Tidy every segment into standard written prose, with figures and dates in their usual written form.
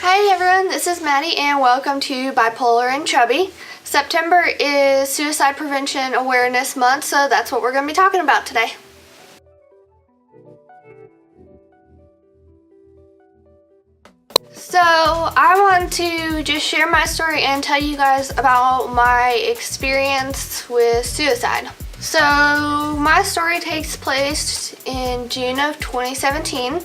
Hi everyone, this is Maddie and welcome to Bipolar and Chubby. September is Suicide Prevention Awareness Month, so that's what we're going to be talking about today. So I want to just share my story and tell you guys about my experience with suicide. So my story takes place in June of 2017.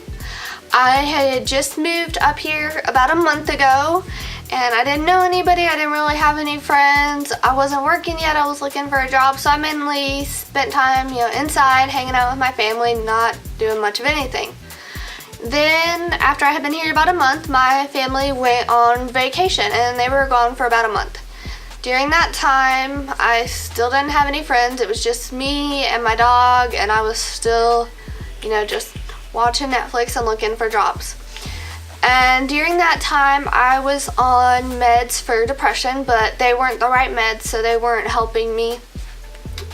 I had just moved up here about a month ago and I didn't know anybody. I didn't really have any friends. I wasn't working yet. I was looking for a job, so I mainly spent time, inside hanging out with my family, not doing much of anything. Then after I had been here about a month, my family went on vacation and they were gone for about a month. During that time, I still didn't have any friends. It was just me and my dog, and I was still, just watching Netflix and looking for jobs. And during that time, I was on meds for depression, but they weren't the right meds, so they weren't helping me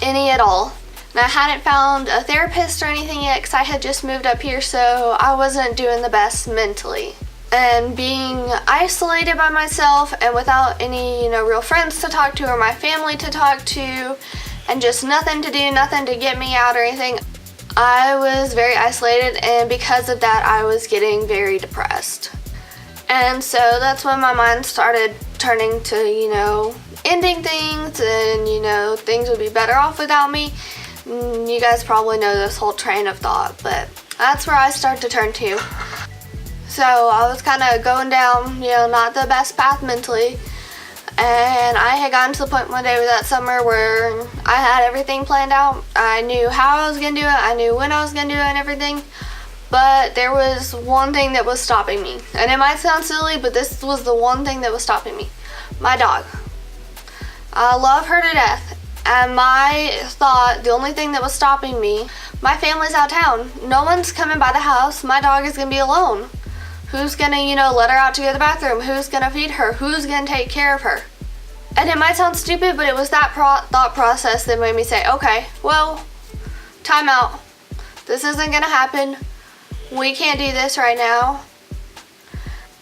any at all. And I hadn't found a therapist or anything yet because I had just moved up here, so I wasn't doing the best mentally. And being isolated by myself and without any, real friends to talk to or my family to talk to, and just nothing to do, nothing to get me out or anything, I was very isolated, and because of that, I was getting very depressed. And so that's when my mind started turning to, ending things and, things would be better off without me. You guys probably know this whole train of thought, but that's where I start to turn to. So I was kind of going down, not the best path mentally. And I had gotten to the point one day with that summer where I had everything planned out. I knew how I was going to do it. I knew when I was going to do it and everything. But there was one thing that was stopping me. And it might sound silly, but this was the one thing that was stopping me. My dog. I love her to death. And my thought, the only thing that was stopping me, my family's out of town. No one's coming by the house. My dog is going to be alone. Who's gonna, let her out to go to the bathroom? Who's gonna feed her? Who's gonna take care of her? And it might sound stupid, but it was that thought process that made me say, okay, well, time out. This isn't gonna happen. We can't do this right now.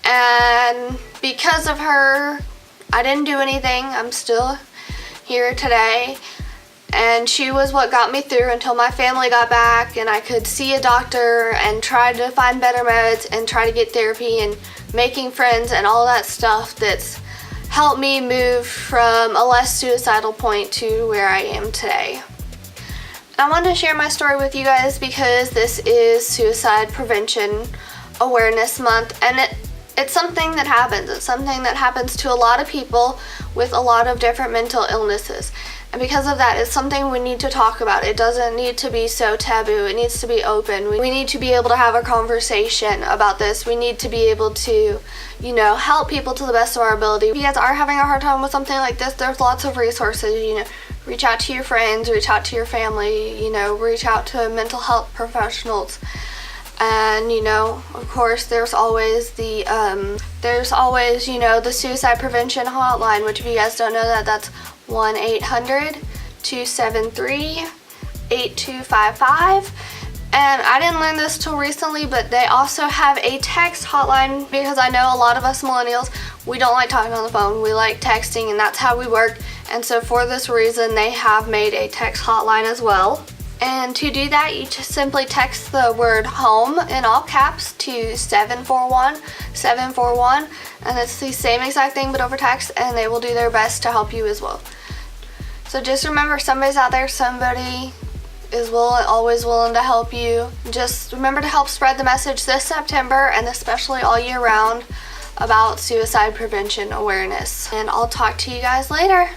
And because of her, I didn't do anything. I'm still here today. And she was what got me through until my family got back and I could see a doctor and try to find better meds and try to get therapy and making friends and all that stuff that's helped me move from a less suicidal point to where I am today. And I wanted to share my story with you guys because this is Suicide Prevention Awareness Month, and it's something that happens. It's something that happens to a lot of people with a lot of different mental illnesses. And because of that, it's something we need to talk about. It doesn't need to be so taboo. It needs to be open. We need to be able to have a conversation about this. We need to be able to, help people to the best of our ability. If you guys are having a hard time with something like this, there's lots of resources. Reach out to your friends, reach out to your family, reach out to mental health professionals. And, of course, there's always the suicide prevention hotline, which if you guys don't know that, that's 1-800-273-8255. And I didn't learn this till recently, but they also have a text hotline because I know a lot of us millennials, we don't like talking on the phone. We like texting, and that's how we work. And so for this reason, they have made a text hotline as well. And to do that, you just simply text the word home in all caps to 741-741, and it's the same exact thing but over text, and they will do their best to help you as well. So just remember, somebody's out there, somebody is always willing to help you. Just remember to help spread the message this September and especially all year round about suicide prevention awareness. And I'll talk to you guys later.